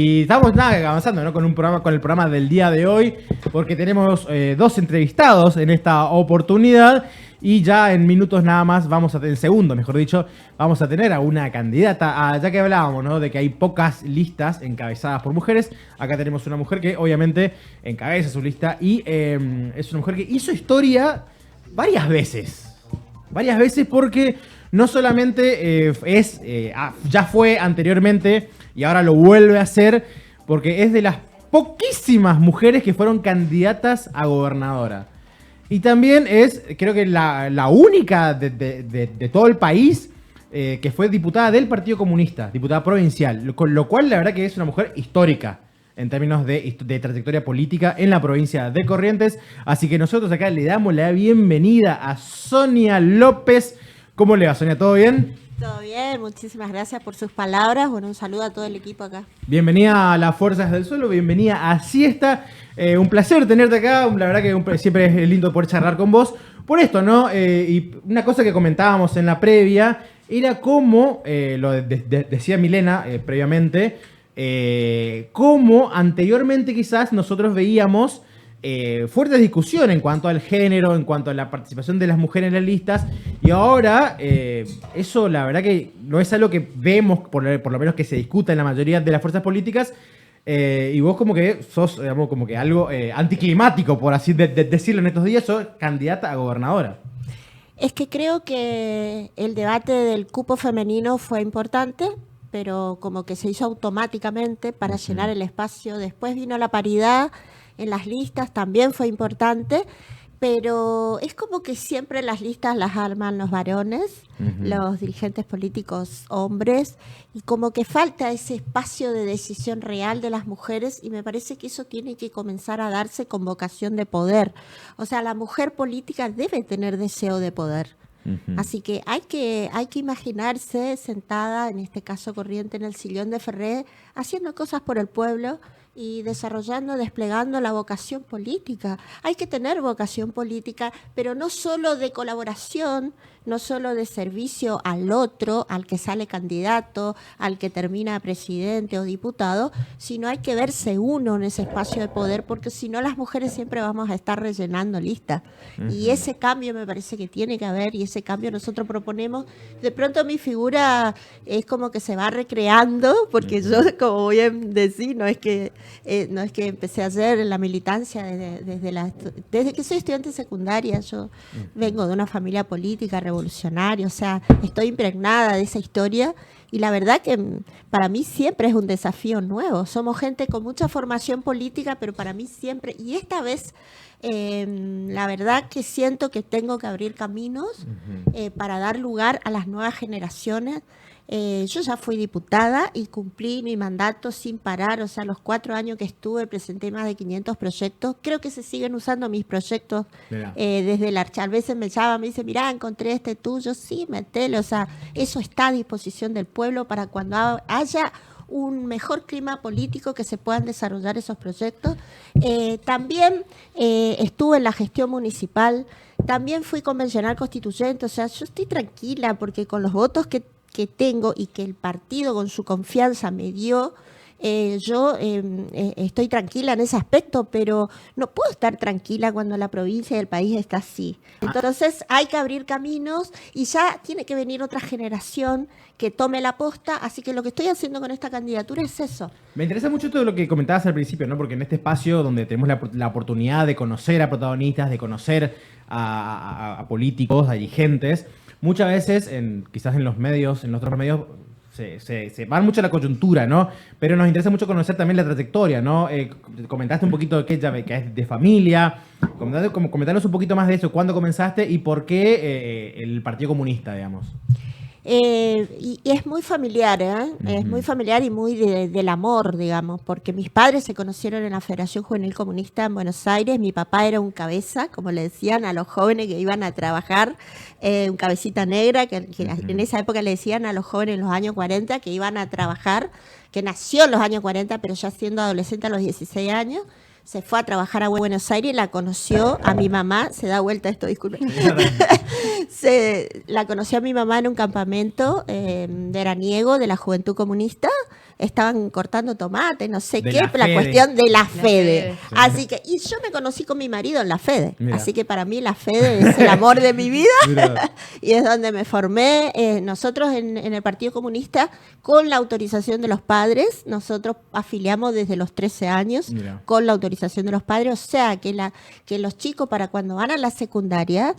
Y estamos avanzando, ¿no? Con el programa del día de hoy, porque tenemos dos entrevistados en esta oportunidad y ya en minutos nada más en segundos, mejor dicho, vamos a tener a una candidata, ya que hablábamos, ¿no? De que hay pocas listas encabezadas por mujeres. Acá tenemos una mujer que obviamente encabeza su lista y es una mujer que hizo historia varias veces porque no solamente ya fue anteriormente y ahora lo vuelve a hacer, porque es de las poquísimas mujeres que fueron candidatas a gobernadora. Y también es, creo que la única de todo el país que fue diputada del Partido Comunista, diputada provincial, con lo cual la verdad que es una mujer histórica en términos de trayectoria política en la provincia de Corrientes. Así que nosotros acá le damos la bienvenida a Sonia López. ¿Cómo le va, Sonia? ¿Todo bien? Todo bien, muchísimas gracias por sus palabras. Bueno, un saludo a todo el equipo acá. Bienvenida a las Fuerzas del Suelo, bienvenida a Siesta. Un placer tenerte acá, la verdad que siempre es lindo poder charlar con vos. Por esto, ¿no? Y una cosa que comentábamos en la previa era cómo, decía Milena previamente, cómo anteriormente quizás nosotros veíamos fuertes discusiones en cuanto al género, en cuanto a la participación de las mujeres en las listas, y ahora eso la verdad que no es algo que vemos, por lo menos que se discuta en la mayoría de las fuerzas políticas, y vos como que sos, digamos, como que algo anticlimático, por así decirlo en estos días, sos candidata a gobernadora. Es que creo que el debate del cupo femenino fue importante, pero como que se hizo automáticamente para llenar el espacio. Después vino la paridad en las listas, también fue importante, pero es como que siempre las listas las arman los varones, los dirigentes políticos hombres, y como que falta ese espacio de decisión real de las mujeres, y me parece que eso tiene que comenzar a darse con vocación de poder. O sea, la mujer política debe tener deseo de poder. Así que hay que imaginarse sentada, en este caso Corriente, en el sillón de Ferré, haciendo cosas por el pueblo y desplegando la vocación política. Hay que tener vocación política, pero no solo de colaboración, no solo de servicio al otro, al que sale candidato, al que termina presidente o diputado, sino hay que verse uno en ese espacio de poder, porque si no las mujeres siempre vamos a estar rellenando listas. Y ese cambio me parece que tiene que haber, y ese cambio nosotros proponemos. De pronto mi figura es como que se va recreando, porque yo, como bien decía, no es que empecé ayer en la militancia desde que soy estudiante secundaria. Yo vengo de una familia política revolucionaria, o sea, estoy impregnada de esa historia, y la verdad que para mí siempre es un desafío nuevo. Somos gente con mucha formación política, pero para mí siempre, y esta vez la verdad que siento que tengo que abrir caminos para dar lugar a las nuevas generaciones. Yo ya fui diputada y cumplí mi mandato sin parar, o sea, los 4 años que estuve presenté más de 500 proyectos. Creo que se siguen usando mis proyectos desde el archivo. A veces me llaman, me dicen, mirá, encontré este tuyo, sí, metele. O sea, eso está a disposición del pueblo para cuando haya un mejor clima político que se puedan desarrollar esos proyectos. También estuve en la gestión municipal, también fui convencional constituyente, o sea, yo estoy tranquila porque con los votos que tengo y que el partido con su confianza me dio, yo estoy tranquila en ese aspecto, pero no puedo estar tranquila cuando la provincia y el país está así. Entonces hay que abrir caminos y ya tiene que venir otra generación que tome la posta, así que lo que estoy haciendo con esta candidatura es eso. Me interesa mucho todo lo que comentabas al principio, ¿no? Porque en este espacio donde tenemos la oportunidad de conocer a protagonistas, de conocer a políticos, a dirigentes, muchas veces, quizás en los medios, en nuestros medios, se van mucho a la coyuntura, ¿no? Pero nos interesa mucho conocer también la trayectoria, ¿no? Comentaste un poquito que es de familia. Comentanos un poquito más de eso. ¿Cuándo comenzaste y por qué el Partido Comunista, digamos? Y es muy familiar, es muy familiar y muy del amor, digamos, porque mis padres se conocieron en la Federación Juvenil Comunista en Buenos Aires. Mi papá era un cabeza, como le decían a los jóvenes que iban a trabajar, un cabecita negra, que en esa época le decían a los jóvenes en los años 40 que iban a trabajar, que nació en los años 40, pero ya siendo adolescente a los 16 años. Se fue a trabajar a Buenos Aires y la conoció a mi mamá. Se da vuelta esto, disculpe. La conoció a mi mamá en un campamento veraniego de la Juventud Comunista. estaban cortando tomate, no sé De qué, la la Fede. cuestión de la Fede. Fede. Así que, y yo me conocí con mi marido en la Fede, Mira. así que para mí la Fede es el amor de mi vida. Mira. Y es donde me formé. Nosotros en el Partido Comunista, con la autorización de los padres, nosotros afiliamos desde los 13 años, Mira. con la autorización de los padres, o sea que los chicos para cuando van a la secundaria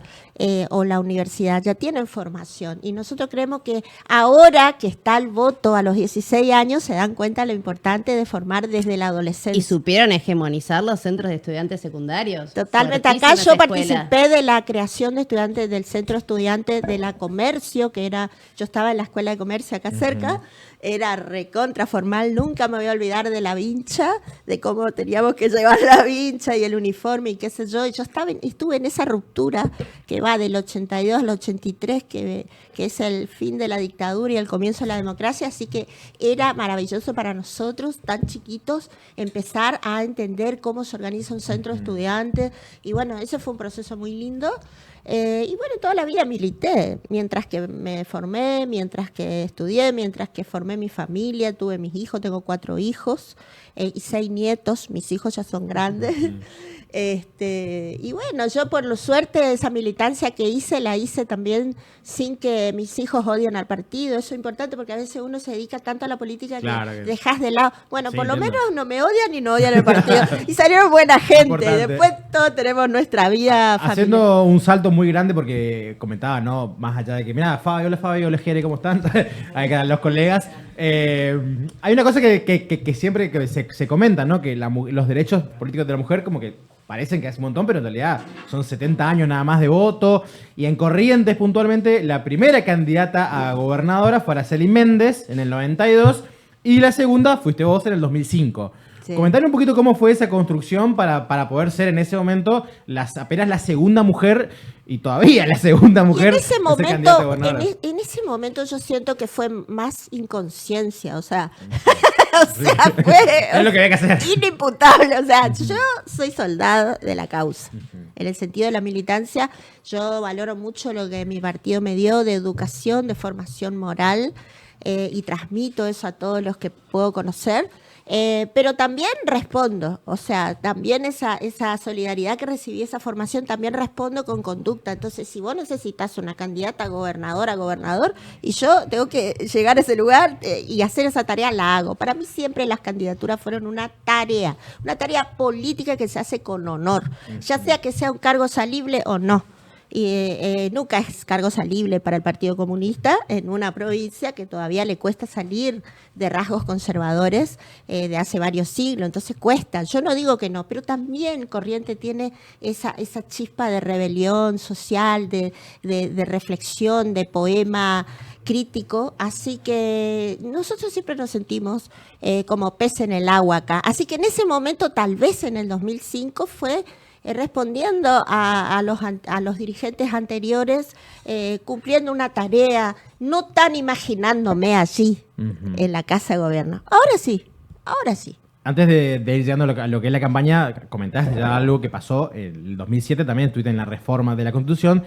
o la universidad ya tienen formación. Y nosotros creemos que ahora que está el voto a los 16 años, se dan cuenta lo importante de formar desde la adolescencia. Y supieron hegemonizar los centros de estudiantes secundarios. Totalmente. Acá Fuertísima yo esa escuela. participé de la creación de estudiantes del Centro Estudiante de la Comercio, que era, yo estaba en la Escuela de Comercio acá cerca, era recontra formal, nunca me voy a olvidar de la vincha, de cómo teníamos que llevar la vincha y el uniforme y qué sé yo, y yo estuve en esa ruptura que va del 82 al 83, que es el fin de la dictadura y el comienzo de la democracia, así que era maravilloso para nosotros, tan chiquitos, empezar a entender cómo se organiza un centro de estudiantes, y bueno, ese fue un proceso muy lindo. Y bueno, toda la vida milité, mientras que me formé, mientras que estudié, mientras que formé mi familia, tuve mis hijos, tengo 4 hijos y 6 nietos, mis hijos ya son grandes. Y bueno, yo por la suerte esa militancia que hice, la hice también sin que mis hijos odien al partido. Eso es importante porque a veces uno se dedica tanto a la política Claro que que- dejas de lado. Bueno, Sí, por lo entiendo. menos no me odian y no odian el partido. Y salieron buena gente. Importante. Después todos tenemos nuestra vida familiar. Haciendo un salto muy grande porque comentaba, ¿no? Más allá de que, mira, Fabio, hola Jere, ¿cómo están? Ahí quedan los colegas. Hay una cosa que siempre que se comenta, ¿no? Que los derechos políticos de la mujer como que parecen que hace un montón, pero en realidad son 70 años nada más de voto. Y en Corrientes, puntualmente, la primera candidata a gobernadora fue Araceli Méndez en el 92 y la segunda fuiste vos en el 2005. Sí. Comentar un poquito cómo fue esa construcción para poder ser en ese momento apenas la segunda mujer y todavía la segunda Y mujer en ese a ser candidata a momento, gobernadora. en ese momento yo siento que fue más inconsciencia, o sea, Sí. fue Es lo que había que hacer. inimputable, o sea, yo soy soldado de la causa. En el sentido de la militancia, yo valoro mucho lo que mi partido me dio de educación, de formación moral, y transmito eso a todos los que puedo conocer. Pero también respondo, o sea, también esa solidaridad que recibí, esa formación, también respondo con conducta. Entonces, si vos necesitas una candidata a gobernador, y yo tengo que llegar a ese lugar y hacer esa tarea, la hago. Para mí siempre las candidaturas fueron una tarea política que se hace con honor, ya sea que sea un cargo salible o no. Y nunca es cargo salible para el Partido Comunista en una provincia que todavía le cuesta salir de rasgos conservadores de hace varios siglos, entonces cuesta. Yo no digo que no, pero también Corrientes tiene esa chispa de rebelión social, de reflexión, de poema crítico, así que nosotros siempre nos sentimos como pez en el agua acá. Así que en ese momento, tal vez en el 2005, fue respondiendo a los dirigentes anteriores, cumpliendo una tarea, no tan imaginándome allí en la Casa de Gobierno. Ahora sí. Antes de ir llegando a lo que es la campaña, comentaste ya algo que pasó en el 2007, también estuviste en la reforma de la Constitución.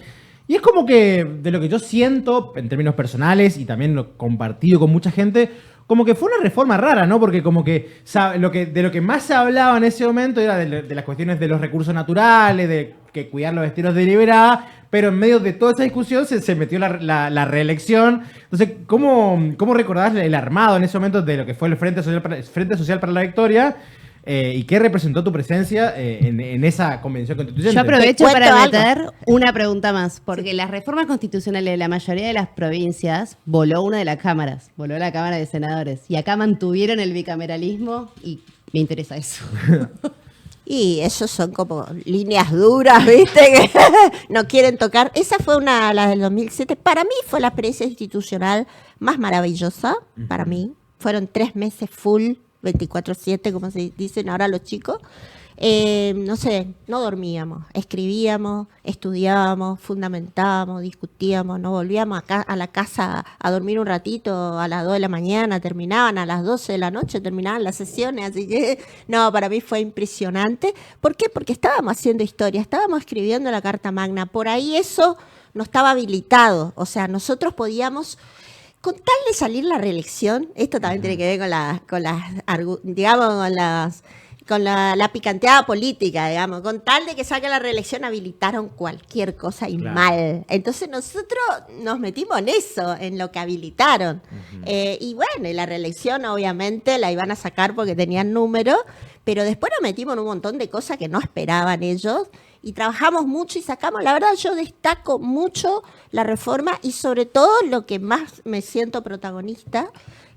Y es como que, de lo que yo siento, en términos personales, y también lo compartido con mucha gente, como que fue una reforma rara, ¿no? Porque como que de lo que más se hablaba en ese momento era de las cuestiones de los recursos naturales, de que cuidar los estilos de Liberá, pero en medio de toda esa discusión se metió la reelección. Entonces, ¿cómo recordás el armado en ese momento de lo que fue el Frente Social para la Victoria? ¿Y qué representó tu presencia en esa convención constituyente? Yo aprovecho Te para cuento meter una pregunta más, porque las reformas constitucionales de la mayoría de las provincias voló una de las cámaras, voló la Cámara de Senadores, y acá mantuvieron el bicameralismo y me interesa eso. Y esos son como líneas duras, ¿viste? Que no quieren tocar. Esa fue la del 2007. Para mí fue la experiencia institucional más maravillosa, para mí. Fueron 3 meses full, 24/7, como se dicen ahora los chicos. No sé, no dormíamos, escribíamos, estudiábamos, fundamentábamos, discutíamos, nos volvíamos a la casa a dormir un ratito a las 2 de la mañana, terminaban a las 12 de la noche, terminaban las sesiones, así que no, para mí fue impresionante. ¿Por qué? Porque estábamos haciendo historia, estábamos escribiendo la Carta Magna, por ahí eso no estaba habilitado, o sea, nosotros podíamos con tal de salir la reelección, esto también tiene que ver con la picanteada política, digamos, con tal de que salga la reelección habilitaron cualquier cosa y mal. Entonces nosotros nos metimos en eso, en lo que habilitaron. Y bueno, y la reelección obviamente la iban a sacar porque tenían número, pero después nos metimos en un montón de cosas que no esperaban ellos y trabajamos mucho y sacamos, la verdad yo destaco mucho la reforma y sobre todo lo que más me siento protagonista,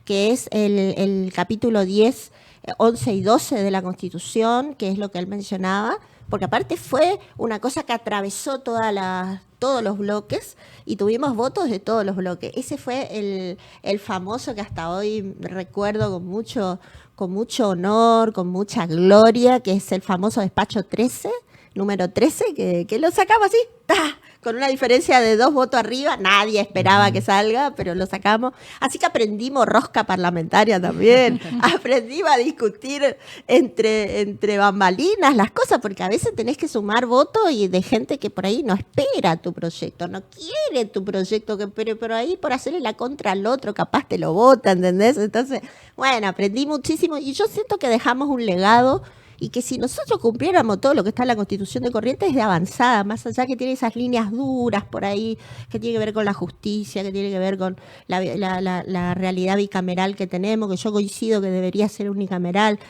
que es el capítulo 10, 11 y 12 de la Constitución, que es lo que él mencionaba, porque aparte fue una cosa que atravesó todos los bloques y tuvimos votos de todos los bloques. Ese fue el famoso que hasta hoy recuerdo con mucho honor, con mucha gloria, que es el famoso despacho 13, número 13, que lo sacamos así, ¡tá! Con una diferencia de 2 votos arriba, nadie esperaba que salga, pero lo sacamos. Así que aprendimos rosca parlamentaria también, aprendimos a discutir entre bambalinas las cosas, porque a veces tenés que sumar votos y de gente que por ahí no espera tu proyecto, no quiere tu proyecto, pero ahí por hacerle la contra al otro capaz te lo vota, ¿entendés? Entonces, bueno, aprendí muchísimo y yo siento que dejamos un legado y que si nosotros cumpliéramos todo lo que está en la Constitución de Corrientes es de avanzada, más allá que tiene esas líneas duras por ahí, que tiene que ver con la justicia, que tiene que ver con la realidad bicameral que tenemos, que yo coincido que debería ser unicameral,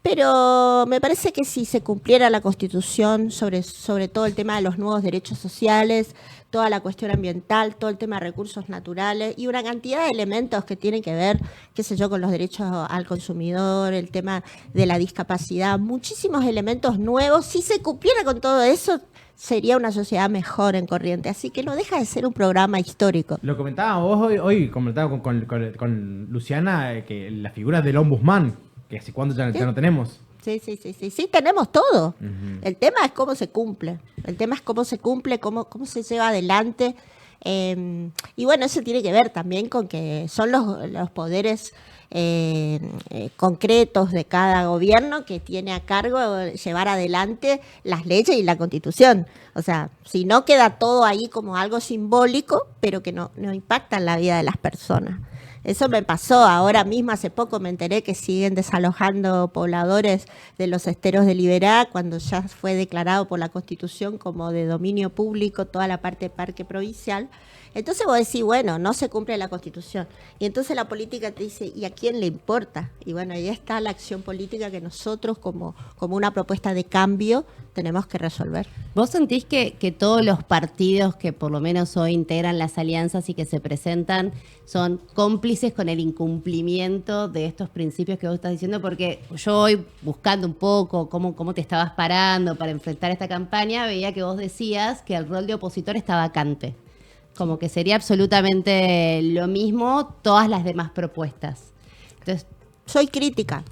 pero me parece que si se cumpliera la Constitución sobre todo el tema de los nuevos derechos sociales, toda la cuestión ambiental, todo el tema de recursos naturales y una cantidad de elementos que tienen que ver, qué sé yo, con los derechos al consumidor, el tema de la discapacidad, muchísimos elementos nuevos. Si se cumpliera con todo eso, sería una sociedad mejor en Corrientes. Así que no deja de ser un programa histórico. Lo comentábamos vos hoy comentaba con Luciana, que la figura del ombudsman, que hace cuánto ya no tenemos. Sí, tenemos todo. El tema es cómo se cumple. El tema es cómo se cumple, cómo se lleva adelante. Y bueno, eso tiene que ver también con que son los poderes concretos de cada gobierno que tiene a cargo llevar adelante las leyes y la Constitución. O sea, si no queda todo ahí como algo simbólico, pero que no impacta en la vida de las personas. Eso me pasó ahora mismo, hace poco me enteré que siguen desalojando pobladores de los esteros de Liberá cuando ya fue declarado por la Constitución como de dominio público toda la parte de parque provincial. Entonces vos decís, bueno, no se cumple la Constitución. Y entonces la política te dice, ¿y a quién le importa? Y bueno, ahí está la acción política que nosotros como una propuesta de cambio tenemos que resolver. ¿Vos sentís que todos los partidos que por lo menos hoy integran las alianzas y que se presentan son cómplices con el incumplimiento de estos principios que vos estás diciendo? Porque yo hoy, buscando un poco cómo te estabas parando para enfrentar esta campaña, veía que vos decías que el rol de opositor está vacante. Como que sería absolutamente lo mismo todas las demás propuestas. Entonces, soy crítica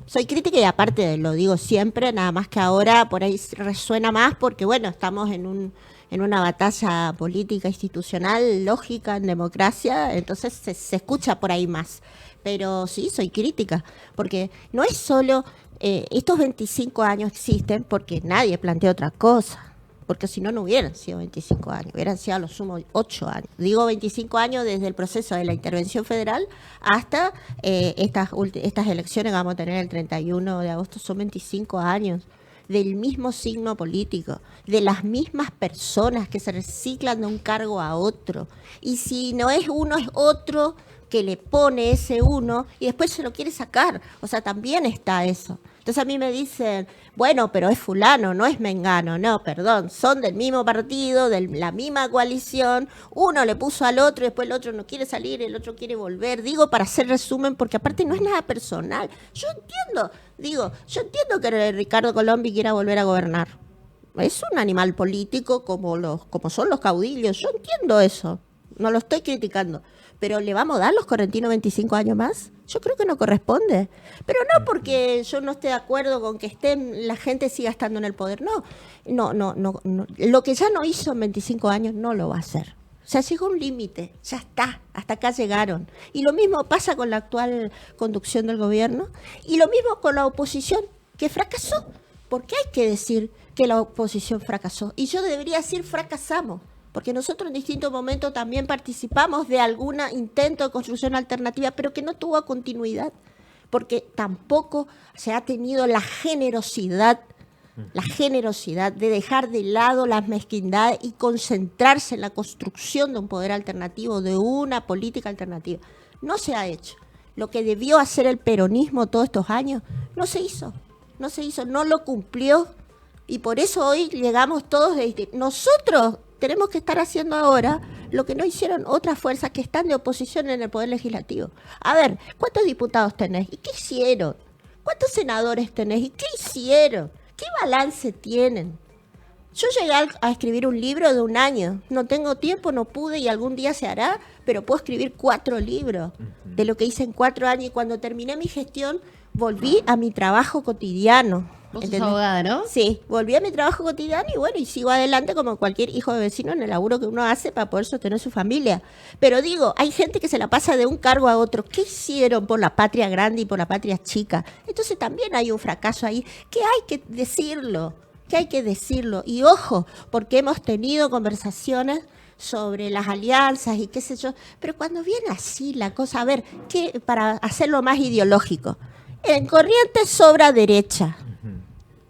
y aparte lo digo siempre, nada más que ahora por ahí resuena más porque bueno, estamos en una batalla política, institucional, lógica, en democracia, entonces se escucha por ahí más. Pero sí, soy crítica, porque no es solo, estos 25 años existen porque nadie plantea otra cosa. Porque si no, no hubieran sido 25 años, hubieran sido a lo sumo 8 años. Digo 25 años desde el proceso de la intervención federal hasta estas elecciones que vamos a tener el 31 de agosto, son 25 años del mismo signo político, de las mismas personas que se reciclan de un cargo a otro. Y si no es uno, es otro que le pone ese uno y después se lo quiere sacar. O sea, también está eso. Entonces a mí me dicen, bueno, pero es fulano, no es mengano. No, perdón, son del mismo partido, de la misma coalición. Uno le puso al otro y después el otro no quiere salir, el otro quiere volver. Digo, para hacer resumen, porque aparte no es nada personal. Yo entiendo que Ricardo Colombi quiera volver a gobernar. Es un animal político como son los caudillos. Yo entiendo eso, no lo estoy criticando. Pero ¿le vamos a dar los correntinos 25 años más? Yo creo que no corresponde. Pero no porque yo no esté de acuerdo con que la gente siga estando en el poder. No. Lo que ya no hizo en 25 años no lo va a hacer. O sea, llegó un límite, ya está, hasta acá llegaron. Y lo mismo pasa con la actual conducción del gobierno y lo mismo con la oposición, que fracasó. Porque hay que decir que la oposición fracasó. Y yo debería decir fracasamos. porque nosotros en distintos momentos también participamos de algún intento de construcción alternativa, pero que no tuvo continuidad, porque tampoco se ha tenido la generosidad de dejar de lado las mezquindades y concentrarse en la construcción de un poder alternativo, de una política alternativa. No se ha hecho. Lo que debió hacer el peronismo todos estos años, no se hizo, no lo cumplió, y por eso hoy llegamos todos desde... Nosotros tenemos que estar haciendo ahora lo que no hicieron otras fuerzas que están de oposición en el Poder Legislativo. A ver, ¿cuántos diputados tenés? ¿Y qué hicieron? ¿Cuántos senadores tenés? ¿Y qué hicieron? ¿Qué balance tienen? Yo llegué a escribir un libro de 1 año. No tengo tiempo, no pude y algún día se hará, pero puedo escribir 4 libros de lo que hice en 4 años. Y cuando terminé mi gestión, volví a mi trabajo cotidiano. Vos sos abogada, ¿no? Sí, volví a mi trabajo cotidiano y bueno, y sigo adelante como cualquier hijo de vecino en el laburo que uno hace para poder sostener su familia. Pero digo, hay gente que se la pasa de un cargo a otro. ¿Qué hicieron por la patria grande y por la patria chica? Entonces también hay un fracaso ahí que hay que decirlo. Y ojo, porque hemos tenido conversaciones sobre las alianzas y qué sé yo, pero cuando viene así la cosa, a ver, ¿qué, para hacerlo más ideológico? En Corrientes sobra derecha.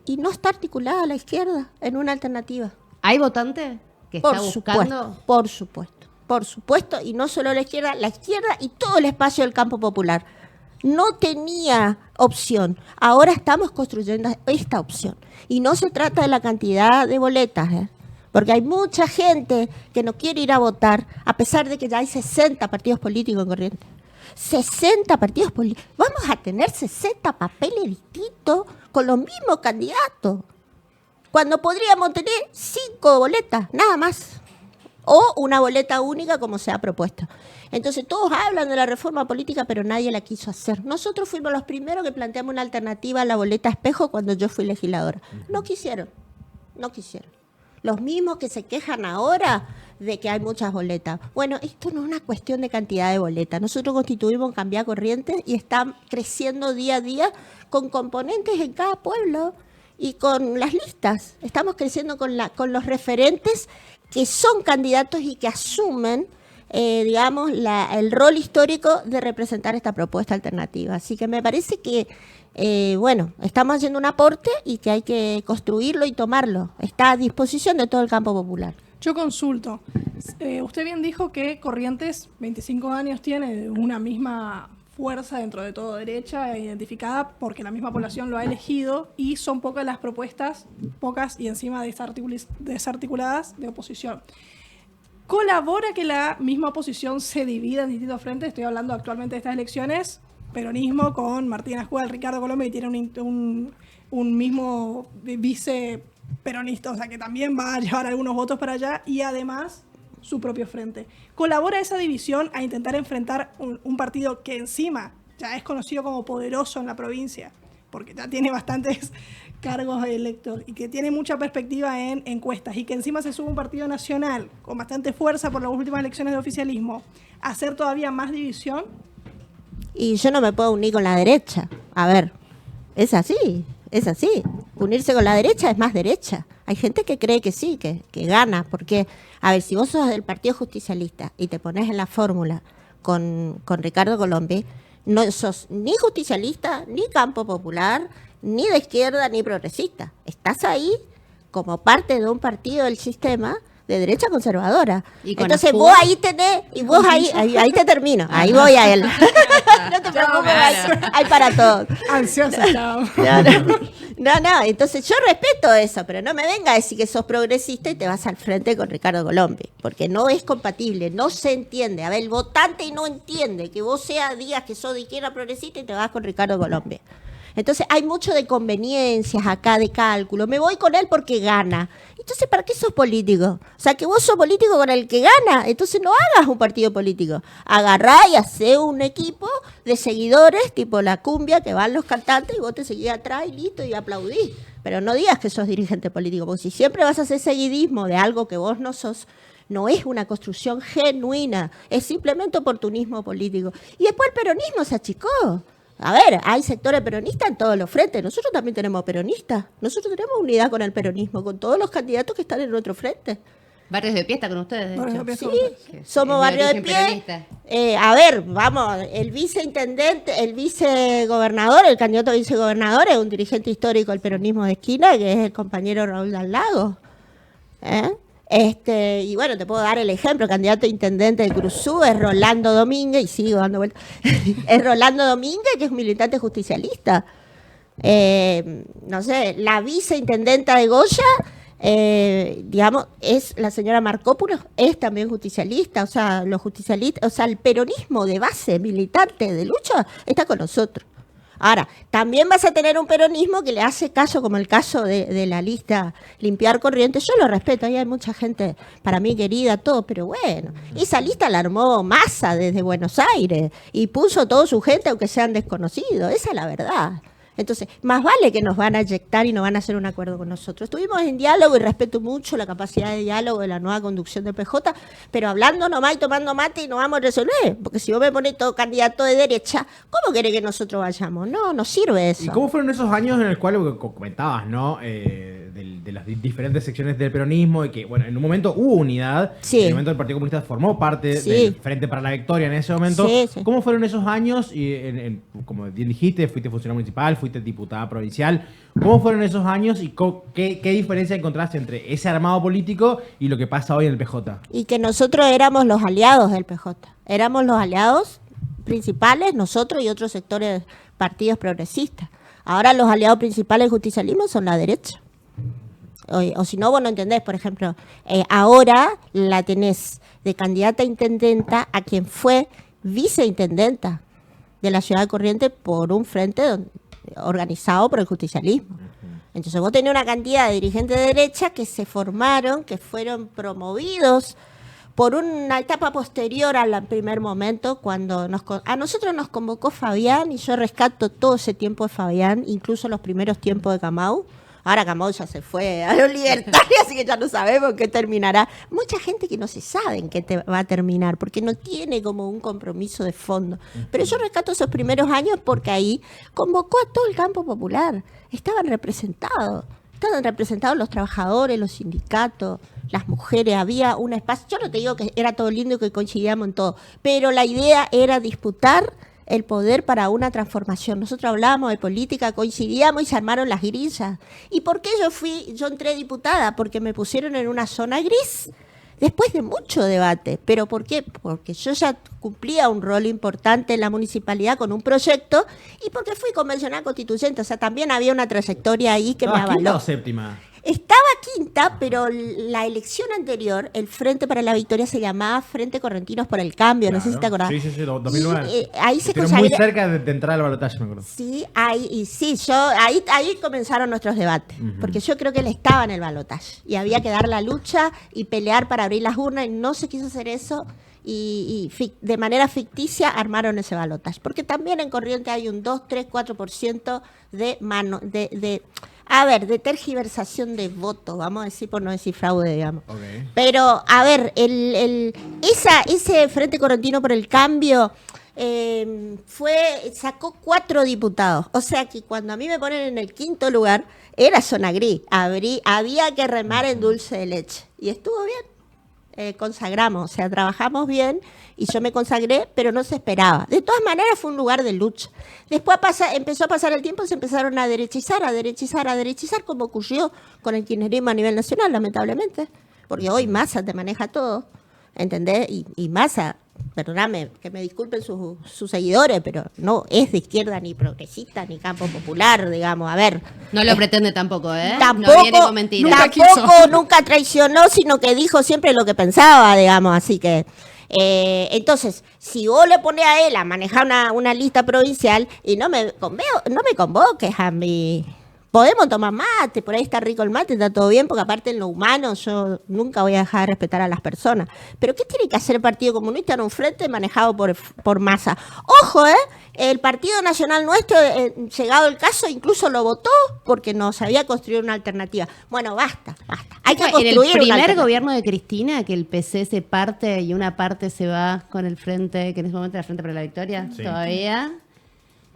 Y no está articulada a la izquierda en una alternativa. ¿Hay votante que está buscando? Por supuesto, y no solo la izquierda y todo el espacio del campo popular. No tenía opción. Ahora estamos construyendo esta opción. Y no se trata de la cantidad de boletas, porque hay mucha gente que no quiere ir a votar, a pesar de que ya hay 60 partidos políticos en Corrientes. 60 partidos políticos. Vamos a tener 60 papeles distintos con los mismos candidatos, cuando podríamos tener 5 boletas, nada más, o una boleta única como se ha propuesto. Entonces todos hablan de la reforma política, pero nadie la quiso hacer. Nosotros fuimos los primeros que planteamos una alternativa a la boleta espejo cuando yo fui legisladora. No quisieron. Los mismos que se quejan ahora de que hay muchas boletas. Bueno, esto no es una cuestión de cantidad de boletas. Nosotros constituimos Cambiar Corrientes y están creciendo día a día con componentes en cada pueblo y con las listas. Estamos creciendo con los referentes que son candidatos y que asumen, el rol histórico de representar esta propuesta alternativa. Así que me parece que estamos haciendo un aporte y que hay que construirlo y tomarlo. Está a disposición de todo el campo popular. Yo consulto. Usted bien dijo que Corrientes 25 años tiene una misma fuerza dentro de todo derecha identificada porque la misma población lo ha elegido y son pocas las propuestas, pocas y encima desarticuladas de oposición. ¿Colabora que la misma oposición se divida en distintos frentes? Estoy hablando actualmente de estas elecciones. Peronismo con Martín Ascual, Ricardo Colombia, y tiene un mismo vice peronista, o sea que también va a llevar algunos votos para allá y además su propio frente. ¿Colabora esa división a intentar enfrentar un partido que encima ya es conocido como poderoso en la provincia, porque ya tiene bastantes cargos de elector y que tiene mucha perspectiva en encuestas y que encima se sube un partido nacional con bastante fuerza por las últimas elecciones de oficialismo, a hacer todavía más división? Y yo no me puedo unir con la derecha. A ver, es así. Unirse con la derecha es más derecha. Hay gente que cree que sí, que gana. Porque, a ver, si vos sos del Partido Justicialista y te pones en la fórmula con Ricardo Colombia, no sos ni justicialista, ni campo popular, ni de izquierda, ni progresista. Estás ahí como parte de un partido del sistema de derecha conservadora. Entonces vos ahí tenés, y vos ahí te termino, ahí voy a él. No te preocupes, hay para todos. Ansiosa estaba. No, entonces yo respeto eso, pero no me venga a decir que sos progresista y te vas al frente con Ricardo Colombia, porque no es compatible, no se entiende. A ver, el votante no entiende que vos digas que sos de izquierda progresista y te vas con Ricardo Colombia. Entonces hay mucho de conveniencias acá, de cálculo. Me voy con él porque gana. Entonces, ¿para qué sos político? O sea, que vos sos político con el que gana. Entonces no hagas un partido político. Agarrá y hacé un equipo de seguidores, tipo la cumbia, que van los cantantes y vos te seguís atrás y listo, y aplaudís. Pero no digas que sos dirigente político, porque si siempre vas a hacer seguidismo de algo que vos no sos, no es una construcción genuina. Es simplemente oportunismo político. Y después el peronismo se achicó. A ver, hay sectores peronistas en todos los frentes. Nosotros también tenemos peronistas. Nosotros tenemos unidad con el peronismo, con todos los candidatos que están en nuestro frente. Barrios de Pie está con ustedes, de Barrios hecho. de Pie Sí, somos Barrio de origen Pie. peronista. A ver, vamos, el viceintendente, el vicegobernador, el candidato a vicegobernador es un dirigente histórico del peronismo de esquina, que es el compañero Raúl Dallago. Y bueno, te puedo dar el ejemplo, el candidato a intendente de Cruzú es Rolando Domínguez, y sigo dando vueltas, es Rolando Domínguez, que es militante justicialista. No sé, la viceintendenta de Goya, digamos, es la señora Marcópulos, es también justicialista, o sea, los justicialistas, o sea, el peronismo de base, militante, de lucha, está con nosotros. Ahora, también vas a tener un peronismo que le hace caso, como el caso de la lista Limpiar Corrientes. Yo lo respeto, ahí hay mucha gente para mí querida, todo, pero bueno, esa lista la armó Massa desde Buenos Aires y puso toda su gente, aunque sean desconocidos, esa es la verdad. Entonces, más vale que nos van a eyectar y no van a hacer un acuerdo con nosotros. Estuvimos en diálogo y respeto mucho la capacidad de diálogo de la nueva conducción del PJ, pero hablando nomás y tomando mate y no vamos a resolver. Porque si vos me pones todo candidato de derecha, ¿cómo querés que nosotros vayamos? No, nos sirve eso. ¿Y cómo fueron esos años en el cual comentabas, ¿no? De las diferentes secciones del peronismo y que, bueno, en un momento hubo unidad. Sí. En el momento el Partido Comunista formó parte Sí. del Frente para la Victoria en ese momento. Sí, sí. ¿Cómo fueron esos años? Y como bien dijiste, fuiste funcionario municipal, fuiste diputada provincial. ¿Cómo fueron esos años y qué diferencia encontraste entre ese armado político y lo que pasa hoy en el PJ? Y que nosotros éramos los aliados del PJ. Éramos los aliados principales, nosotros y otros sectores, partidos progresistas. Ahora los aliados principales del justicialismo son la derecha. O si no, vos no entendés, por ejemplo, ahora la tenés de candidata a intendenta a quien fue viceintendenta de la ciudad de Corrientes por un frente organizado por el justicialismo. Entonces vos tenés una cantidad de dirigentes de derecha que se formaron, que fueron promovidos por una etapa posterior al primer momento, cuando a nosotros nos convocó Fabián, y yo rescato todo ese tiempo de Fabián, incluso los primeros tiempos de Camau. Ahora Camau ya se fue a los libertarios, así que ya no sabemos en qué terminará. Mucha gente que no se sabe en qué va a terminar, porque no tiene como un compromiso de fondo. Pero yo rescato esos primeros años porque ahí convocó a todo el campo popular. Estaban representados los trabajadores, los sindicatos, las mujeres, había un espacio. Yo no te digo que era todo lindo y que coincidíamos en todo, pero la idea era disputar el poder para una transformación. Nosotros hablábamos de política, coincidíamos y se armaron las grillas. ¿Y por qué yo entré diputada? Porque me pusieron en una zona gris después de mucho debate. ¿Pero por qué? Porque yo ya cumplía un rol importante en la municipalidad con un proyecto y porque fui convencional constituyente. O sea, también había una trayectoria ahí que me ¿Quinta avaló. o séptima? Estaba quinta, pero la elección anterior, el Frente para la Victoria se llamaba Frente Correntinos por el Cambio, no sé si te acordás. Sí, 2009. Y, ahí se Estuvieron muy consagró. cerca de entrar al balotaje, me acuerdo. Sí, ahí comenzaron nuestros debates, porque yo creo que él estaba en el balotaje y había que dar la lucha y pelear para abrir las urnas y no se quiso hacer eso y de manera ficticia armaron ese balotaje, porque también en Corrientes hay un 2, 3, 4% de tergiversación de voto, vamos a decir, por no decir fraude, digamos. Okay. Pero, a ver, ese Frente Correntino por el Cambio sacó 4 diputados. O sea que cuando a mí me ponen en el quinto lugar, era zona gris. Había que remar en dulce de leche. Y estuvo bien. Consagramos, o sea, trabajamos bien y yo me consagré, pero no se esperaba. De todas maneras fue un lugar de lucha. Después empezó a pasar el tiempo y se empezaron a derechizar, como ocurrió con el kirchnerismo a nivel nacional, lamentablemente. Porque hoy Massa te maneja todo, ¿entendés? Y Massa, perdóname, que me disculpen sus seguidores, pero no es de izquierda ni progresista ni campo popular, digamos, a ver. No lo pretende tampoco, ¿eh? Tampoco, no viene con mentiras. nunca traicionó, sino que dijo siempre lo que pensaba, digamos, así que... entonces, si vos le pones a él a manejar una lista provincial y no me convoques a mí... Podemos tomar mate, por ahí está rico el mate, está todo bien, porque aparte en lo humano yo nunca voy a dejar de respetar a las personas. Pero ¿qué tiene que hacer el Partido Comunista en un frente manejado por Massa? Ojo, el Partido Nacional nuestro, llegado el caso, incluso lo votó porque no sabía construir una alternativa. Bueno, basta. Hay que construir en el primer alternativa. gobierno de Cristina, que el PC se parte y una parte se va con el Frente, que en ese momento era el Frente para la Victoria, Sí. todavía...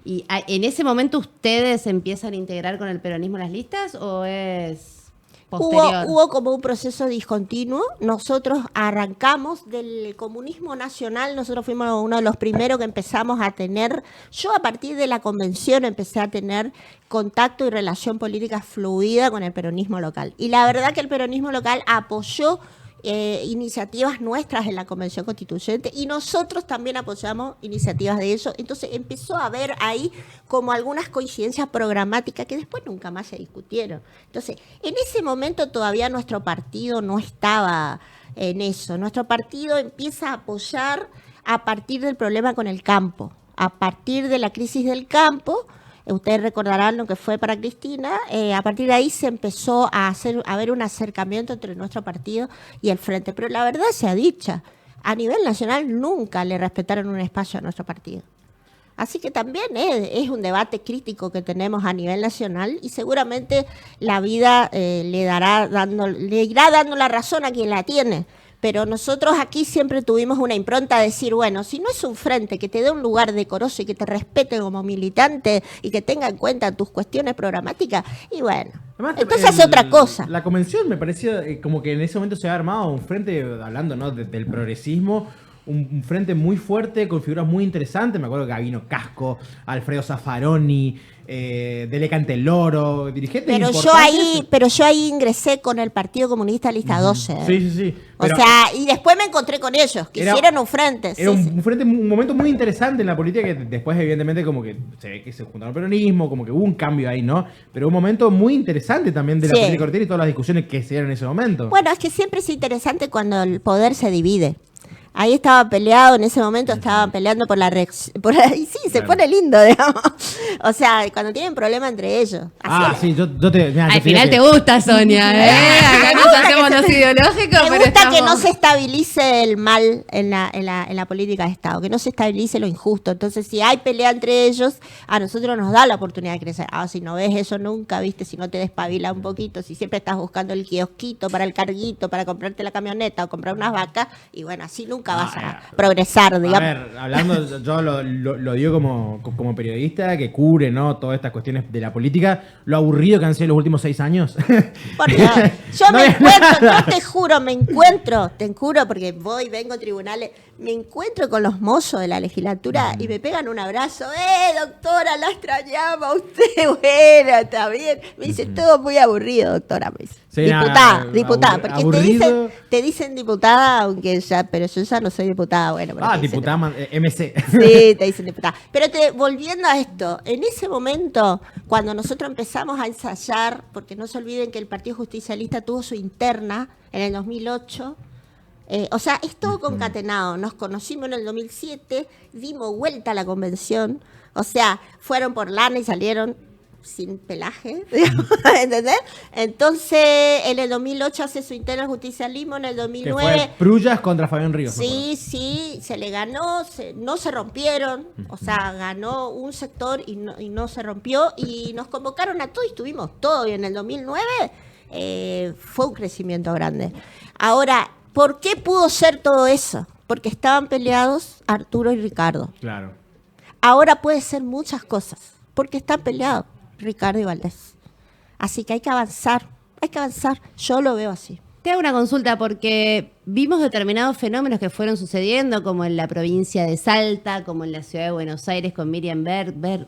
¿Y en ese momento ustedes empiezan a integrar con el peronismo las listas o es...? posterior. Hubo como un proceso discontinuo. Nosotros arrancamos del comunismo nacional, nosotros fuimos uno de los primeros que empezamos a tener, yo a partir de la convención empecé a tener contacto y relación política fluida con el peronismo local. Y la verdad que el peronismo local apoyó iniciativas nuestras en la Convención Constituyente y nosotros también apoyamos iniciativas de eso. Entonces empezó a haber ahí como algunas coincidencias programáticas que después nunca más se discutieron. Entonces, en ese momento todavía nuestro partido no estaba en eso. Nuestro partido empieza a apoyar a partir del problema con el campo, a partir de la crisis del campo. Ustedes recordarán lo que fue para Cristina. A partir de ahí se empezó a ver un acercamiento entre nuestro partido y el Frente. Pero la verdad sea dicha, a nivel nacional nunca le respetaron un espacio a nuestro partido. Así que también es un debate crítico que tenemos a nivel nacional y seguramente la vida le irá dando la razón a quien la tiene. Pero nosotros aquí siempre tuvimos una impronta de decir, bueno, si no es un frente que te dé un lugar decoroso y que te respete como militante y que tenga en cuenta tus cuestiones programáticas, y bueno, Además, entonces hace otra cosa. La convención me parecía como que en ese momento se había armado un frente, hablando, ¿no?, del progresismo, un frente muy fuerte, con figuras muy interesantes. Me acuerdo que vino Casco, Alfredo Zaffaroni, Dele Canteloro, dirigentes importantes. Pero yo ahí ingresé con el Partido Comunista Lista 12. Sí. O sea, y después me encontré con ellos, que hicieron un frente. Era un frente, un momento muy interesante en la política que después evidentemente como que se ve que se juntaron el peronismo, como que hubo un cambio ahí, ¿no? Pero un momento muy interesante también de la política argentina y todas las discusiones que se dieron en ese momento. Bueno, es que siempre es interesante cuando el poder se divide. Ahí estaba peleado, en ese momento estaban peleando y sí, se pone lindo, digamos. O sea, cuando tienen problema entre ellos. Sí, al final te gusta, Sonia, Acá nos hacemos los ideológicos, me gusta que no se estabilice el mal en la política de Estado, que no se estabilice lo injusto. Entonces, si hay pelea entre ellos, a nosotros nos da la oportunidad de crecer. Si no ves eso nunca, viste, si no te despabilas un poquito, si siempre estás buscando el kiosquito para el carguito, para comprarte la camioneta o comprar unas vacas, y bueno, así nunca vas a progresar, digamos. A ver, hablando, yo lo digo como periodista que cubre, ¿no?, todas estas cuestiones de la política, lo aburrido que han sido los últimos 6 años. Porque yo me encuentro, yo te juro, porque vengo a tribunales, me encuentro con los mozos de la legislatura y me pegan un abrazo. Doctora, la extrañaba usted, bueno, está bien. Me dice, todo muy aburrido, doctora, me dice. Sí, diputada, porque te dicen diputada, aunque pero yo ya no soy diputada, bueno. Diputada MC. Sí, te dicen diputada. Pero volviendo a esto, en ese momento, cuando nosotros empezamos a ensayar, porque no se olviden que el Partido Justicialista tuvo su interna en el 2008, o sea, es todo concatenado. Nos conocimos en el 2007, dimos vuelta a la convención, o sea, fueron por lana y salieron sin pelaje, ¿entendés? Entonces, en el 2008 hace su interna al justicialismo, en el 2009... Que fue Prullas contra Fabián Ríos. Sí, se le ganó, no se rompieron, o sea, ganó un sector y no se rompió, y nos convocaron a todos y estuvimos todos, y en el 2009 fue un crecimiento grande. Ahora, ¿por qué pudo ser todo eso? Porque estaban peleados Arturo y Ricardo. Claro. Ahora puede ser muchas cosas, porque están peleados Ricardo y Valdés. Así que hay que avanzar. Yo lo veo así. Te hago una consulta porque vimos determinados fenómenos que fueron sucediendo, como en la provincia de Salta, como en la ciudad de Buenos Aires con Miriam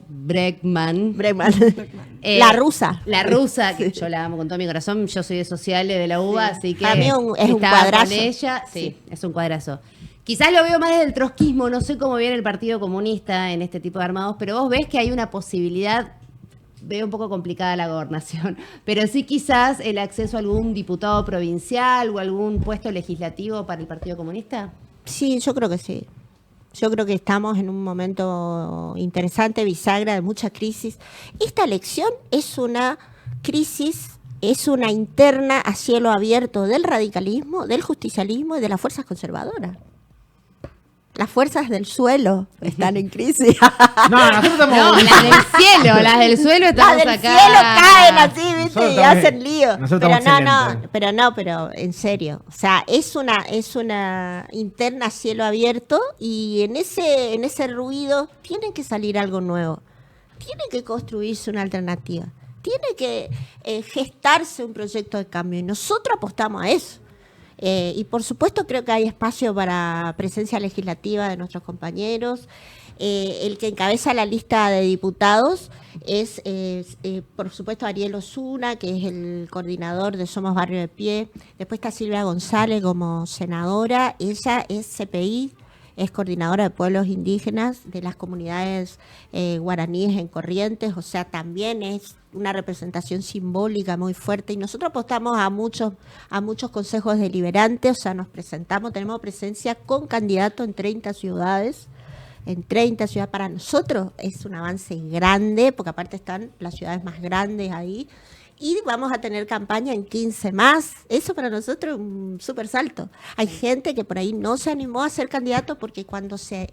Bregman. La rusa. La rusa, que yo la amo con todo mi corazón. Yo soy de Sociales de la UBA, así que para mí es un cuadrazo. Con ella, sí, es un cuadrazo. Quizás lo veo más desde el trotskismo, no sé cómo viene el Partido Comunista en este tipo de armados, pero vos ves que hay una posibilidad. Veo un poco complicada la gobernación, pero sí quizás el acceso a algún diputado provincial o algún puesto legislativo para el Partido Comunista. Sí, yo creo que sí. Yo creo que estamos en un momento interesante, bisagra, de mucha crisis. Esta elección es una crisis, es una interna a cielo abierto del radicalismo, del justicialismo y de las fuerzas conservadoras. Las fuerzas del suelo están en crisis. Las del cielo, las del suelo estamos acá. Las del cielo caen así, ¿viste? Y hacen lío. Pero en serio. O sea, es una interna a cielo abierto y en ese ruido tiene que salir algo nuevo. Tiene que construirse una alternativa. tiene que gestarse un proyecto de cambio y nosotros apostamos a eso. Y por supuesto creo que hay espacio para presencia legislativa de nuestros compañeros. El que encabeza la lista de diputados es, por supuesto, Ariel Osuna, que es el coordinador de Somos Barrio de Pie. Después está Silvia González como senadora. Ella es CPI, es coordinadora de pueblos indígenas de las comunidades guaraníes en Corrientes. O sea, también es una representación simbólica muy fuerte. Y nosotros apostamos a muchos consejos deliberantes. O sea, nos presentamos, tenemos presencia con candidatos en 30 ciudades. En 30 ciudades para nosotros es un avance grande, porque aparte están las ciudades más grandes ahí. Y vamos a tener campaña en 15 más. Eso para nosotros es un súper salto. Hay gente que por ahí no se animó a ser candidato porque cuando se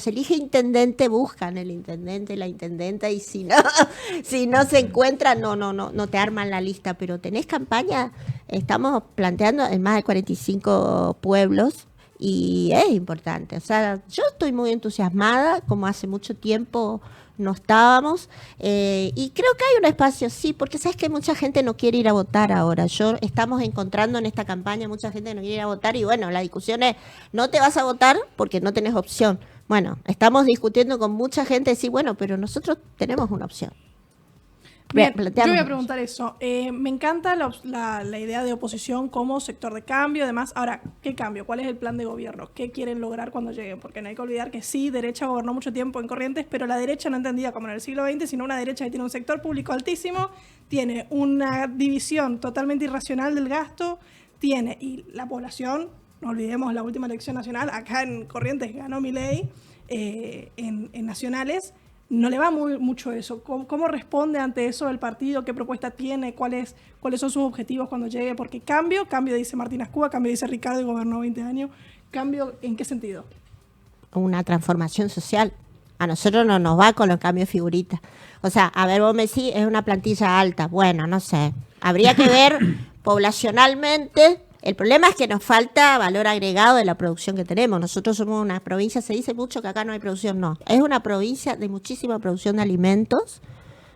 elige intendente buscan el intendente, la intendenta, y si no se encuentra, no te arman la lista. Pero tenés campaña, estamos planteando en más de 45 pueblos. Y es importante, o sea, yo estoy muy entusiasmada, como hace mucho tiempo no estábamos, y creo que hay un espacio, sí, porque sabes que mucha gente no quiere ir a votar ahora. Estamos encontrando en esta campaña mucha gente que no quiere ir a votar, y bueno, la discusión es, no te vas a votar porque no tenés opción. Bueno, estamos discutiendo con mucha gente, sí, bueno, pero nosotros tenemos una opción. Bien, yo voy a preguntar eso. Me encanta la idea de oposición como sector de cambio. Además, ahora, ¿qué cambio? ¿Cuál es el plan de gobierno? ¿Qué quieren lograr cuando lleguen? Porque no hay que olvidar que sí, derecha gobernó mucho tiempo en Corrientes, pero la derecha no entendida como en el siglo XX, sino una derecha que tiene un sector público altísimo, tiene una división totalmente irracional del gasto, y la población, no olvidemos la última elección nacional, acá en Corrientes ganó Milei, en nacionales. No le va mucho eso. ¿Cómo responde ante eso el partido? ¿Qué propuesta tiene? ¿Cuáles son sus objetivos cuando llegue? Porque cambio dice Martín Ascúa, cambio dice Ricardo, y gobernó 20 años. ¿Cambio en qué sentido? Una transformación social. A nosotros no nos va con los cambios de figuritas. O sea, a ver, vos me decís, es una plantilla alta. Bueno, no sé. Habría que ver poblacionalmente. El problema es que nos falta valor agregado de la producción que tenemos. Nosotros somos una provincia, se dice mucho que acá no hay producción, no. Es una provincia de muchísima producción de alimentos,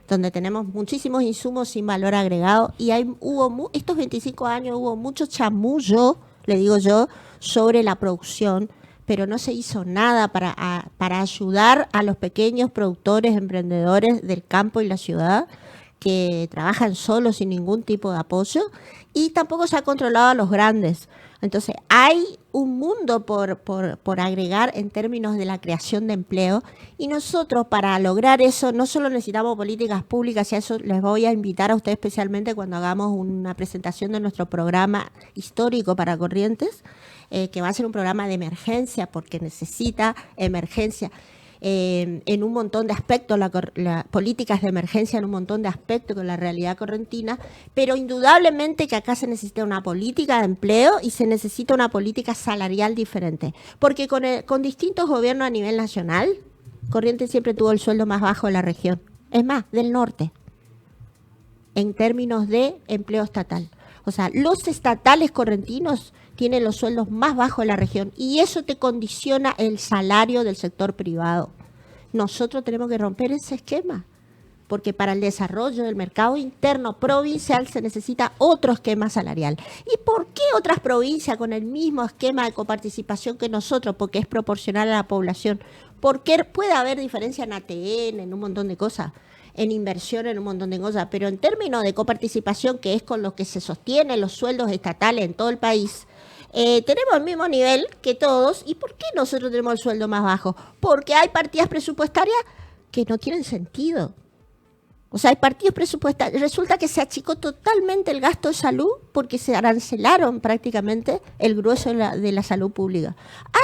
donde tenemos muchísimos insumos sin valor agregado. Y estos 25 años hubo mucho chamullo, le digo yo, sobre la producción, pero no se hizo nada para ayudar a los pequeños productores, emprendedores del campo y la ciudad, que trabajan solos sin ningún tipo de apoyo, y tampoco se ha controlado a los grandes. Entonces, hay un mundo por agregar en términos de la creación de empleo, y nosotros para lograr eso no solo necesitamos políticas públicas, y a eso les voy a invitar a ustedes especialmente cuando hagamos una presentación de nuestro programa histórico para Corrientes, que va a ser un programa de emergencia, porque necesita emergencia. En un montón de aspectos, las políticas de emergencia en un montón de aspectos con la realidad correntina, pero indudablemente que acá se necesita una política de empleo y se necesita una política salarial diferente, porque con distintos gobiernos a nivel nacional, Corrientes siempre tuvo el sueldo más bajo de la región, es más, del norte, en términos de empleo estatal. O sea, los estatales correntinos tienen los sueldos más bajos de la región, y eso te condiciona el salario del sector privado. Nosotros tenemos que romper ese esquema, porque para el desarrollo del mercado interno provincial se necesita otro esquema salarial. ¿Y por qué otras provincias con el mismo esquema de coparticipación que nosotros? Porque es proporcional a la población. Porque puede haber diferencia en ATN, en un montón de cosas, en inversión, en un montón de cosas, pero en términos de coparticipación, que es con lo que se sostienen los sueldos estatales en todo el país, tenemos el mismo nivel que todos. ¿Y por qué nosotros tenemos el sueldo más bajo? Porque hay partidas presupuestarias que no tienen sentido. O sea, hay partidos presupuestarios. Resulta que se achicó totalmente el gasto de salud porque se arancelaron prácticamente el grueso de la salud pública.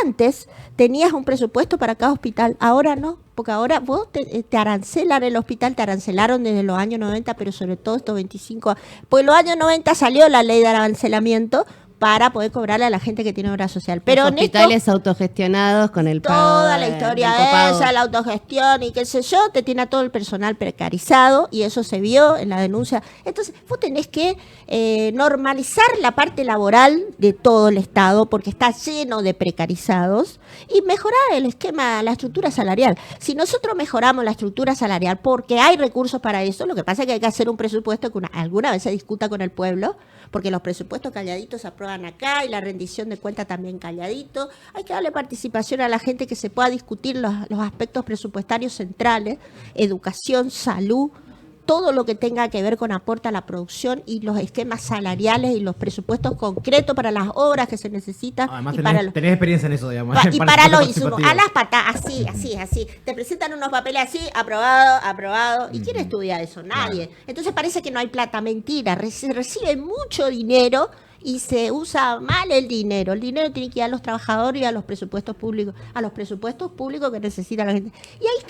Antes tenías un presupuesto para cada hospital, ahora no, porque ahora vos te arancelan el hospital, te arancelaron desde los años 90, pero sobre todo estos 25 años. Pues en los años 90 salió la ley de arancelamiento para poder cobrarle a la gente que tiene obra social. Pero Los en esto, hospitales autogestionados con el pago toda la del historia copago. esa, la autogestión y qué sé yo, te tiene a todo el personal precarizado y eso se vio en la denuncia. Entonces, vos tenés que normalizar la parte laboral de todo el Estado porque está lleno de precarizados y mejorar el esquema, la estructura salarial. Si nosotros mejoramos la estructura salarial porque hay recursos para eso, lo que pasa es que hay que hacer un presupuesto que alguna vez se discuta con el pueblo, porque los presupuestos calladitos se aprueban acá y la rendición de cuentas también calladito. Hay que darle participación a la gente que se pueda discutir los aspectos presupuestarios centrales, educación, salud, todo lo que tenga que ver con aporte a la producción y los esquemas salariales y los presupuestos concretos para las obras que se necesitan. Además, y para tenés experiencia en eso, digamos. y para los insumos, participativo. a las patas, así. Te presentan unos papeles así, aprobado. ¿Y quién estudia eso? Nadie. Entonces parece que no hay plata. Mentira. Se recibe mucho dinero y se usa mal el dinero. El dinero tiene que ir a los trabajadores y a los presupuestos públicos, que necesita la gente. Y ahí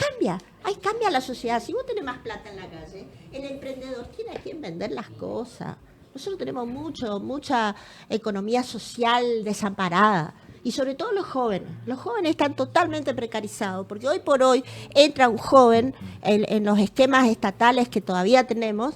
cambia la sociedad. Si vos tenés más plata en la calle, el emprendedor tiene a quien vender las cosas. Nosotros tenemos mucha economía social desamparada. Y sobre todo los jóvenes. Los jóvenes están totalmente precarizados, porque hoy por hoy entra un joven en los esquemas estatales que todavía tenemos,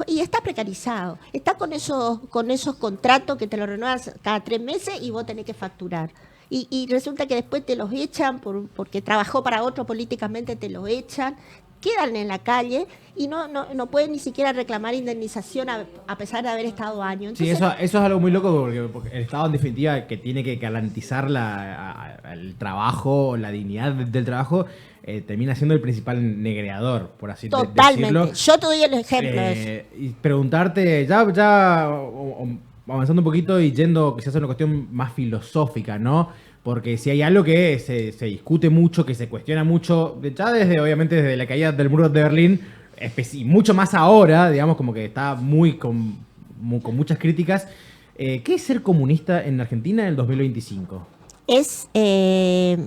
y está precarizado. Está con esos contratos que te lo renuevan cada 3 meses y vos tenés que facturar. Y resulta que después te los echan porque trabajó para otro políticamente, te los echan. Quedan en la calle y no pueden ni siquiera reclamar indemnización a pesar de haber estado años. Sí, Entonces, eso es algo muy loco porque el Estado en definitiva que tiene que garantizar el trabajo, la dignidad del trabajo, termina siendo el principal negreador, por así totalmente. decirlo. Yo te doy el ejemplo de eso. Y preguntarte, ya avanzando un poquito y yendo quizás a una cuestión más filosófica, ¿no? Porque si hay algo que se discute mucho, que se cuestiona mucho, ya obviamente desde la caída del muro de Berlín, y mucho más ahora, digamos, como que está con muchas críticas. ¿Qué es ser comunista en Argentina en el 2025? Es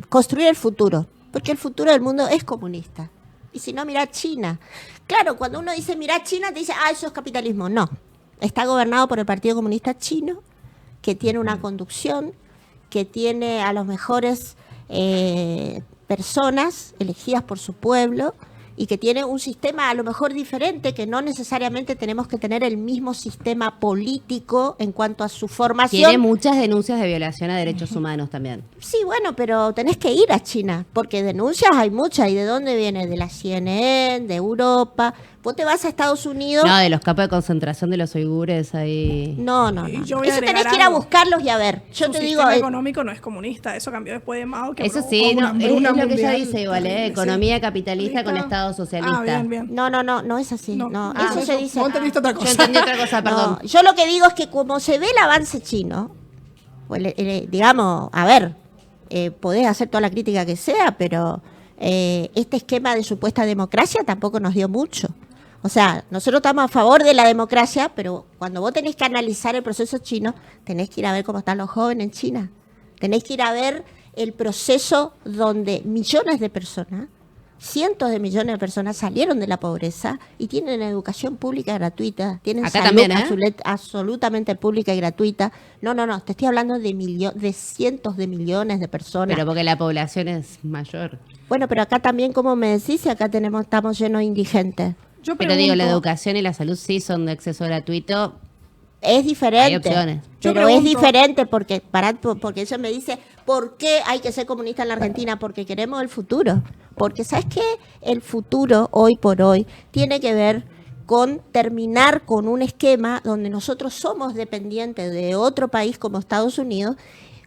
construir el futuro, porque el futuro del mundo es comunista. Y si no, mirá China. Claro, cuando uno dice mirá China, te dice, eso es capitalismo. No, está gobernado por el Partido Comunista Chino, que tiene una conducción, que tiene a los mejores personas elegidas por su pueblo y que tiene un sistema a lo mejor diferente, que no necesariamente tenemos que tener el mismo sistema político en cuanto a su formación. Tiene muchas denuncias de violación a derechos humanos también. Sí, bueno, pero tenés que ir a China, porque denuncias hay muchas. ¿Y de dónde viene? De la CNN, de Europa. Vos te vas a Estados Unidos. No, de los campos de concentración de los uigures ahí. No. Y yo voy a Eso tenés agregar que ir a algo. buscarlos y a ver. Yo Su te digo. sistema económico no es comunista, eso cambió después de Mao, que Eso provocó sí, una no, es hambruna lo que ella mundial dice igual, terrible, sí. economía capitalista con ¿Listo? Estado socialista. Bien. No es así. No, eso se dice. Vos entendiste otra Yo cosa. entendí otra cosa, perdón. No, yo lo que digo es que como se ve el avance chino, pues, digamos, a ver, podés hacer toda la crítica que sea, pero este esquema de supuesta democracia tampoco nos dio mucho. O sea, nosotros estamos a favor de la democracia, pero cuando vos tenés que analizar el proceso chino, tenés que ir a ver cómo están los jóvenes en China. Tenés que ir a ver el proceso donde millones de personas, cientos de millones de personas salieron de la pobreza y tienen educación pública gratuita, tienen Acá salud también, absolutamente pública y gratuita. No, te estoy hablando de cientos de millones de personas. Pero porque la población es mayor. Bueno, pero acá también, como me decís, acá estamos llenos de indigentes. Yo Pero digo, la pregunto- educación y la salud sí son de acceso gratuito. Es diferente. Hay opciones. Yo Pero es pregunto- diferente porque ella me dice, ¿por qué hay que ser comunista en la Argentina? Porque queremos el futuro. Porque, ¿sabes qué? El futuro, hoy por hoy, tiene que ver con terminar con un esquema donde nosotros somos dependientes de otro país como Estados Unidos,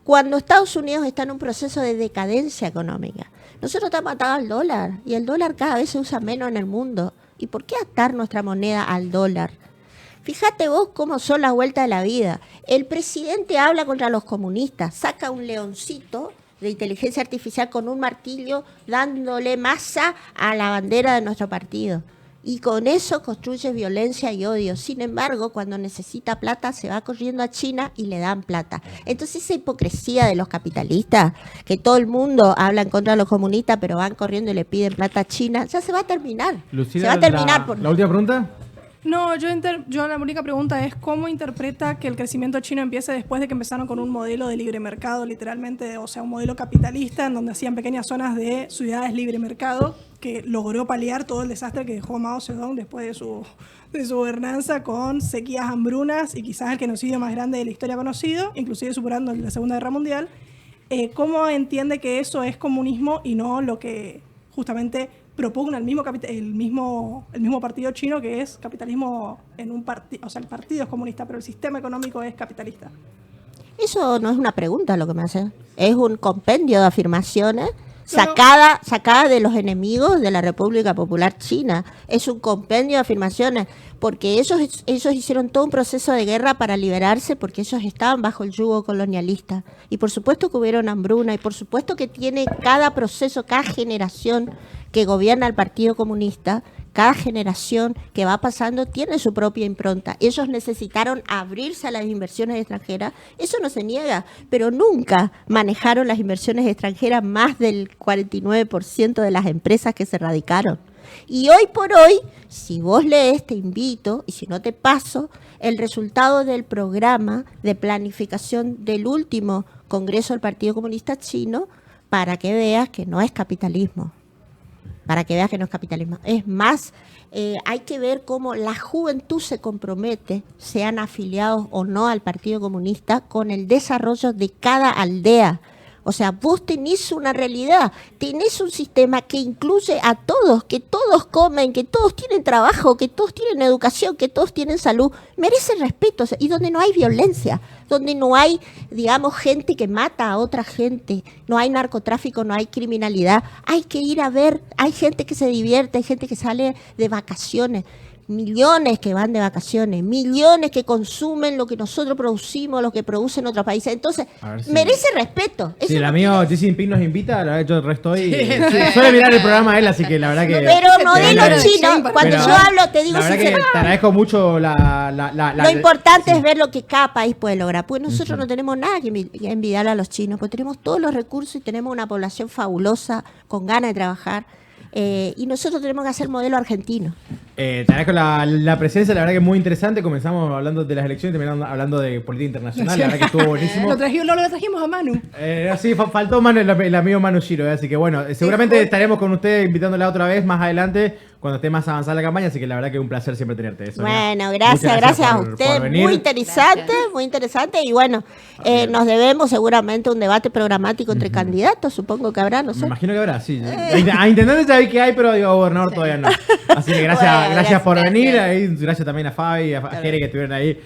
cuando Estados Unidos está en un proceso de decadencia económica. Nosotros estamos atados al dólar y el dólar cada vez se usa menos en el mundo. ¿Y por qué atar nuestra moneda al dólar? Fíjate vos cómo son las vueltas de la vida. El presidente habla contra los comunistas, saca un leoncito de inteligencia artificial con un martillo dándole masa a la bandera de nuestro partido. Y con eso construye violencia y odio. Sin embargo, cuando necesita plata, se va corriendo a China y le dan plata. Entonces, esa hipocresía de los capitalistas, que todo el mundo habla en contra de los comunistas, pero van corriendo y le piden plata a China, ya se va a terminar. Lucila, se va a terminar. la última pregunta. No, yo la única pregunta es cómo interpreta que el crecimiento chino empiece después de que empezaron con un modelo de libre mercado, literalmente, o sea, un modelo capitalista en donde hacían pequeñas zonas de ciudades libre mercado que logró paliar todo el desastre que dejó Mao Zedong después de su gobernanza con sequías, hambrunas y quizás el genocidio más grande de la historia conocido, inclusive superando la Segunda Guerra Mundial. ¿Cómo entiende que eso es comunismo y no lo que justamente propugna el mismo partido chino, que es capitalismo en un partido? O sea, el partido es comunista, pero el sistema económico es capitalista. Eso no es una pregunta lo que me hace. Es un compendio de afirmaciones sacada de los enemigos de la República Popular China. Es un compendio de afirmaciones porque ellos hicieron todo un proceso de guerra para liberarse, porque ellos estaban bajo el yugo colonialista. Y por supuesto que hubieron hambruna, y por supuesto que tiene cada proceso, cada generación que gobierna el Partido Comunista, cada generación que va pasando tiene su propia impronta. Ellos necesitaron abrirse a las inversiones extranjeras, eso no se niega, pero nunca manejaron las inversiones extranjeras más del 49% de las empresas que se radicaron. Y hoy por hoy, si vos lees, te invito, y si no te paso, el resultado del programa de planificación del último Congreso del Partido Comunista Chino, para que veas que no es capitalismo. Para que veas que no es capitalismo. Es más, hay que ver cómo la juventud se compromete, sean afiliados o no al Partido Comunista, con el desarrollo de cada aldea. O sea, vos tenés una realidad, tenés un sistema que incluye a todos, que todos comen, que todos tienen trabajo, que todos tienen educación, que todos tienen salud. Merece respeto, o sea, y donde no hay violencia, donde no hay, digamos, gente que mata a otra gente, no hay narcotráfico, no hay criminalidad. Hay que ir a ver, hay gente que se divierte, hay gente que sale de vacaciones. Millones que van de vacaciones, millones que consumen lo que nosotros producimos, lo que producen otros países. Entonces, merece respeto. Si el amigo Xi Jinping nos invita, la verdad yo estoy... suele mirar el programa él, así que la verdad que... Pero modelo chino, cuando yo hablo, te digo la verdad que te agradezco mucho lo importante es ver lo que cada país puede lograr. Pues nosotros no tenemos nada que envidiar a los chinos, pues tenemos todos los recursos y tenemos una población fabulosa, con ganas de trabajar. Y nosotros tenemos que hacer modelo argentino. Te agradezco la presencia, la verdad que es muy interesante. Comenzamos hablando de las elecciones y terminamos hablando de política internacional. La verdad que estuvo buenísimo. Lo trajimos a Manu. Sí, faltó Manu, el amigo Manu Shiro, así que bueno, seguramente estaremos con usted invitándola otra vez más adelante, cuando esté más avanzada la campaña, así que la verdad que es un placer siempre tenerte. Bueno, gracias a usted, muy interesante, y bueno, nos debemos seguramente un debate programático entre candidatos, supongo que habrá, no sé. Me imagino que habrá, sí. A intendente sabéis que hay, pero digo, a gobernador todavía no. Así que gracias por venir, gracias también a Fabi, a Jere que estuvieron ahí.